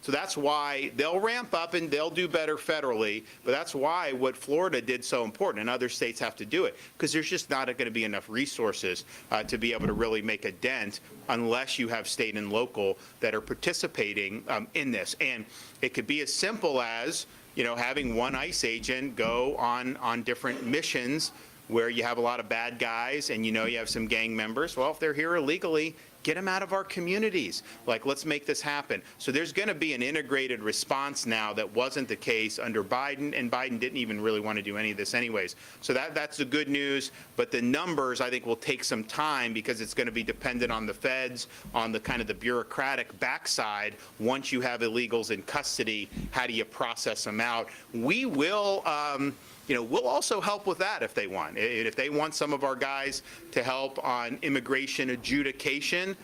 So that's why they'll ramp up and they'll do better federally, but that's why what Florida did so important, and other states have to do it, because there's just not going to be enough resources to be able to really make a dent unless you have state and local that are participating in this. And it could be as simple as, having one ICE agent go on different missions where you have a lot of bad guys and you have some gang members. Well, if they're here illegally, get them out of our communities. Like, let's make this happen. So there's going to be an integrated response now that wasn't the case under Biden, and Biden didn't even really want to do any of this anyways. So that's the good news. But the numbers, I think, will take some time because it's going to be dependent on the feds, on the kind of the bureaucratic backside. Once you have illegals in custody, how do you process them out? We will we'll also help with that if they want. If they want some of our guys to help on immigration adjudication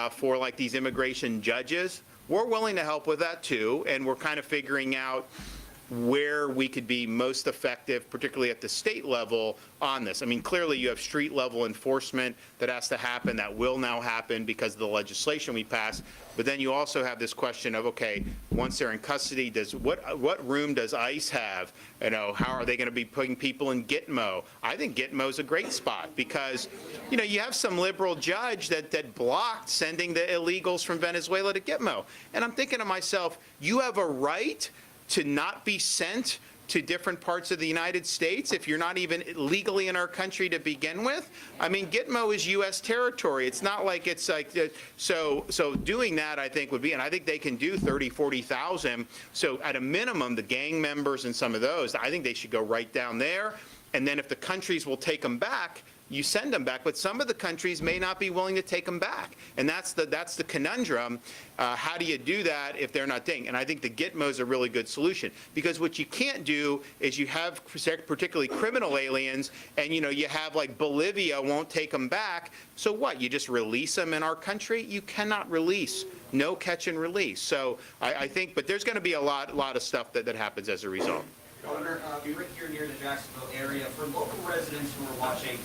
for like these immigration judges, we're willing to help with that too. And we're kind of figuring out where we could be most effective, particularly at the state level, on this. I mean, clearly you have street level enforcement that has to happen, that will now happen because of the legislation we passed. But then you also have this question of, okay, once they're in custody, what room does ICE have? How are they going to be putting people in Gitmo? I think Gitmo is a great spot because, you have some liberal judge that blocked sending the illegals from Venezuela to Gitmo. And I'm thinking to myself, you have a right to not be sent to different parts of the United States if you're not even legally in our country to begin with? I mean, Gitmo is U.S. territory. It's not like it's like, so doing that, I think, would be, and I think they can do 30, 40,000. So at a minimum, the gang members and some of those, I think they should go right down there. And then if the countries will take them back, you send them back, but some of the countries may not be willing to take them back. And that's the conundrum. How do you do that if they're not doing? And I think the Gitmo is a really good solution, because what you can't do is you have particularly criminal aliens and, you have like Bolivia won't take them back. So what? You just release them in our country? You cannot release. No catch and release. So I think, but there's going to be a lot of stuff that happens as a result.
Governor, right here near the Jacksonville area, for local residents who are watching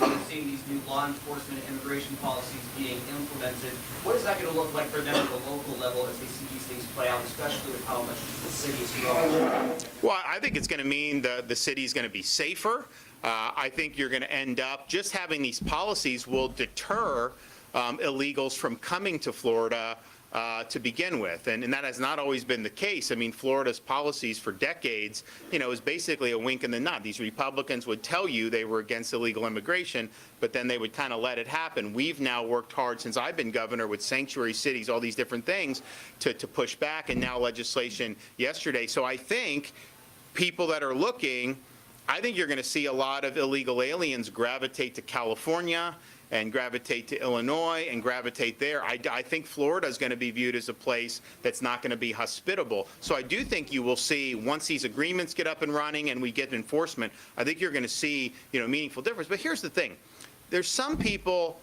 and seeing these new law enforcement and immigration policies being implemented, what is that going to look like for them at the local level as they see these things play out, especially with how much the city is growing?
Well, I think it's going to mean the city's going to be safer. I think you're going to end up just having these policies will deter illegals from coming to Florida to begin with. And that has not always been the case. I mean, Florida's policies for decades, is basically a wink in the nut. These Republicans would tell you they were against illegal immigration, but then they would kind of let it happen. We've now worked hard since I've been governor with sanctuary cities, all these different things to push back, and now legislation yesterday. So I think people that are looking, I think you're going to see a lot of illegal aliens gravitate to California and gravitate to Illinois and gravitate there. I think Florida is going to be viewed as a place that's not going to be hospitable. So I do think you will see, once these agreements get up and running and we get enforcement, I think you're going to see, meaningful difference. But here's the thing. There's some people,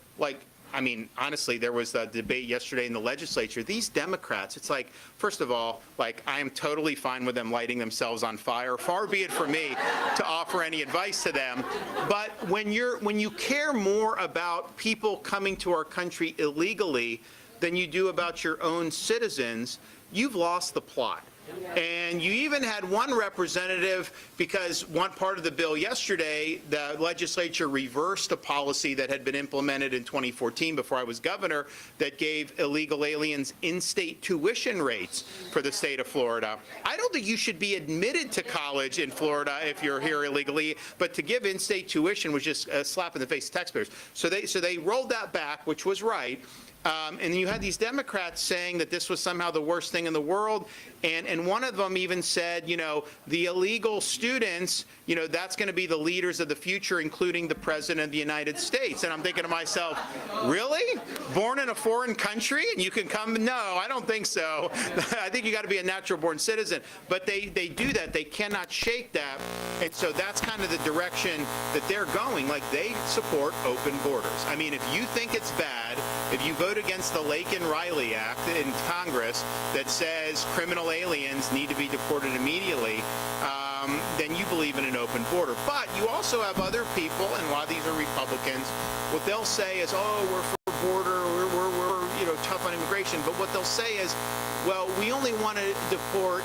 honestly, there was a debate yesterday in the legislature. These Democrats, it's like, first of all, I am totally fine with them lighting themselves on fire. Far be it from me to offer any advice to them. But when you care more about people coming to our country illegally than you do about your own citizens, you've lost the plot. And you even had one representative, because one part of the bill yesterday, the legislature reversed a policy that had been implemented in 2014 before I was governor that gave illegal aliens in-state tuition rates for the state of Florida. I don't think you should be admitted to college in Florida if you're here illegally, but to give in-state tuition was just a slap in the face of taxpayers. So they rolled that back, which was right. And then you had these Democrats saying that this was somehow the worst thing in the world. And one of them even said, the illegal students, that's going to be the leaders of the future, including the President of the United States. And I'm thinking to myself, really? Born in a foreign country and you can come? No, I don't think so. I think you got to be a natural born citizen. But they do that. They cannot shake that. And so that's kind of the direction that they're going. They support open borders. I mean, if you think it's bad, if you vote against the Lake and Riley Act in Congress that says criminal aliens need to be deported immediately, then you believe in an open border. But you also have other people, and a lot of these are Republicans, what they'll say is, oh, we're for border, we're tough on immigration. But what they'll say is, well, they only want to deport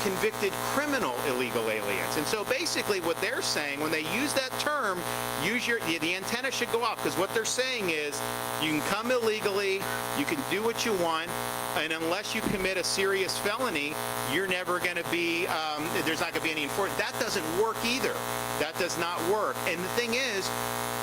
convicted criminal illegal aliens. And so basically what they're saying, when they use that term, the antenna should go off, because what they're saying is you can come illegally, you can do what you want, and unless you commit a serious felony, you're never going to be, there's not going to be any enforcement. That doesn't work either. That does not work. And the thing is,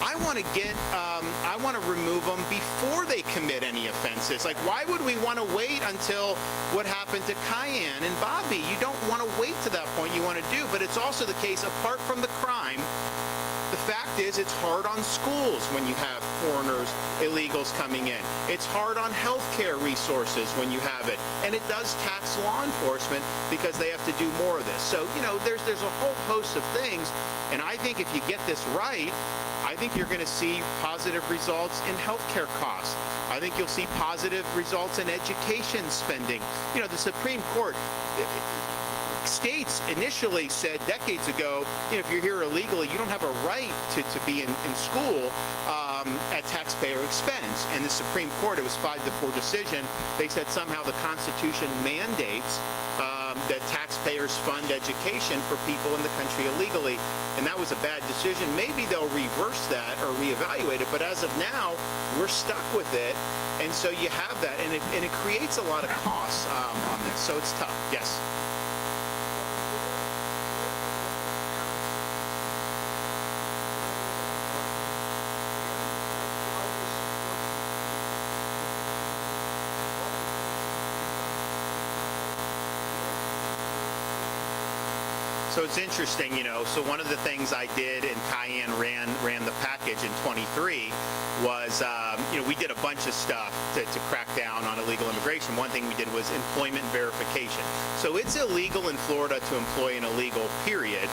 I want to remove them before they commit any offenses. Why would we want to wait until what happened to Cayenne and Bobby? You don't want to wait to that point. You want to do, but it's also the case, apart from the crime, the fact is it's hard on schools when you have foreigners, illegals coming in. It's hard on health care resources when you have it. And it does tax law enforcement because they have to do more of this. So, there's a whole host of things. And I think if you get this right, I think you're going to see positive results in healthcare costs. I think you'll see positive results in education spending. The Supreme Court, states initially said decades ago, if you're here illegally, you don't have a right to be in school at taxpayer expense. And the Supreme Court, it was 5-4 decision, they said somehow the Constitution mandates that taxpayers fund education for people in the country illegally. And that was a bad decision. Maybe they'll reverse that or reevaluate it, but as of now, we're stuck with it. And so you have that, and it creates a lot of costs on this. So it's tough. Yes. So it's interesting, so one of the things I did, and Cayenne ran the package in 23, was was, we did a bunch of stuff to crack down on illegal immigration. One thing we did was employment verification. So it's illegal in Florida to employ an illegal, period.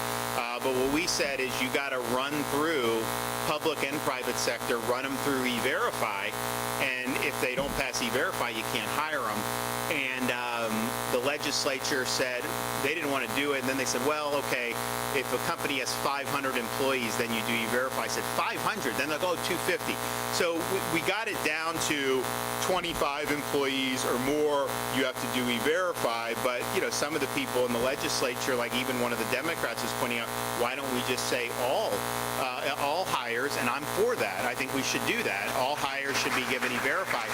But what we said is you got to run through public and private sector, run them through E-Verify, and if they don't pass E-Verify, you can't hire them. And the legislature said they didn't want to do it, and then they said, well, okay, if a company has 500 employees, then you do E-Verify. I said, 500? Then they'll go 250. So we got it down to 25 employees or more, you have to do E-Verify. But, some of the people in the legislature, like even one of the Democrats is pointing out, why don't we just say all hires? And I'm for that. I think we should do that. All hires should be given E-Verify.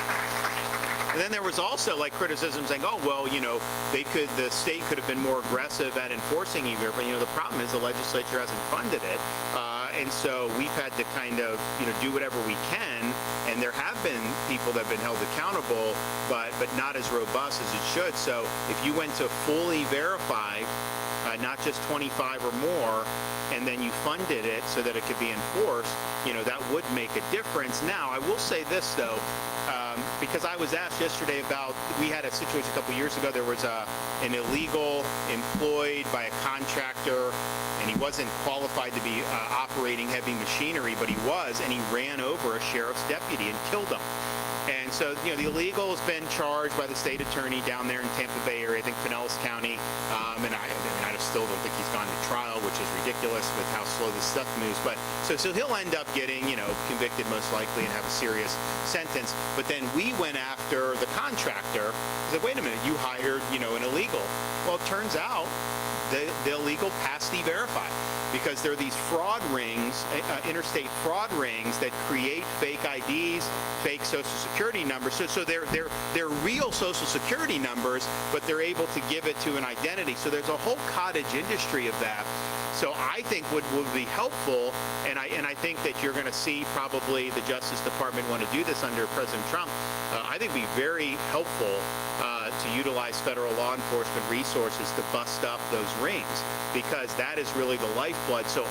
And then there was also criticism saying, oh, well, the state could have been more aggressive at enforcing E-Verify. The problem is the legislature hasn't funded it. And so we've had to kind of, do whatever we can. And there have been people that have been held accountable, but not as robust as it should. So if you went to fully verify, not just 25 or more, and then you funded it so that it could be enforced, that would make a difference. Now, I will say this, though, because I was asked yesterday about, we had a situation a couple years ago, there was an illegal employed by a contractor, and he wasn't qualified to be operating heavy machinery, but he was, and he ran over a sheriff's deputy and killed him. And so, the illegal has been charged by the state attorney down there in Tampa Bay area, I think Pinellas County, and I still don't think he's gone to trial, which is ridiculous with how slow this stuff moves. But so he'll end up getting, convicted most likely and have a serious sentence. But then we went after the contractor. I said, wait a minute, you hired, an illegal. Well, it turns out the illegal passed E-Verify, because there are these fraud rings, interstate fraud rings that create fake IDs, fake Social Security numbers. So they're real Social Security numbers, but they're able to give it to an identity. So there's a whole cottage industry of that. So I think would be helpful, and I think that you're going to see probably the Justice Department want to do this under President Trump. I think it would be very helpful to utilize federal law enforcement resources to bust up those rings, because that is really the lifeblood. So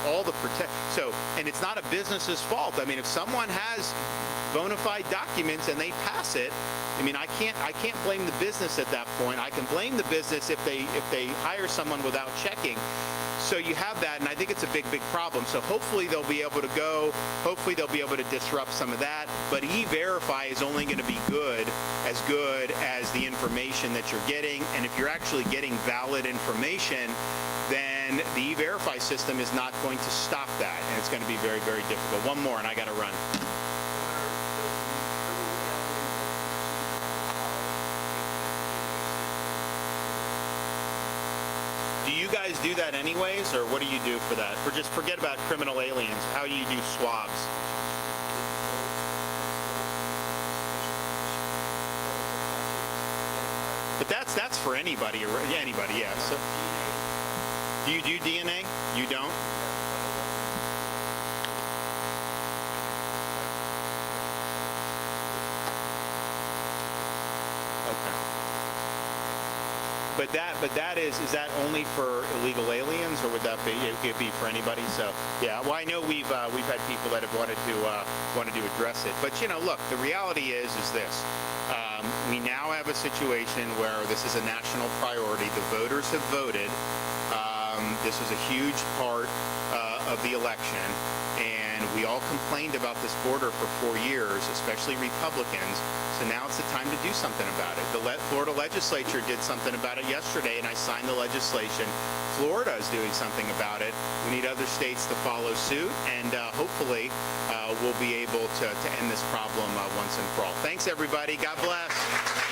and it's not a business's fault. I mean, if someone has bona fide documents and they pass it, I can't blame the business at that point. I can blame the business if they hire someone without checking. So you have that, and I think it's a big problem. So hopefully they'll be able to disrupt some of that. But E-Verify is only going to be good as the information that you're getting. And if you're actually getting valid information, then the E-Verify system is not going to stop that. And it's going to be very, very difficult. One more, and I got to run. Do you guys do that anyways, or what do you do for that? Just forget about criminal aliens. How do you do swabs? But that's for anybody, yeah. So, do you do DNA? You don't? Okay. But that is that only for illegal aliens, or would that be, it could be for anybody? So yeah, well, I know we've had people that have wanted to address it. But look, the reality is this: we now have a situation where this is a national priority. The voters have voted. This is a huge part of the election, and we all complained about this border for 4 years, especially Republicans. So now it's the time to do something about it. The Florida legislature did something about it yesterday, and I signed the legislation. Florida is doing something about it. We need other states to follow suit, and hopefully we'll be able to end this problem once and for all. Thanks, everybody. God bless.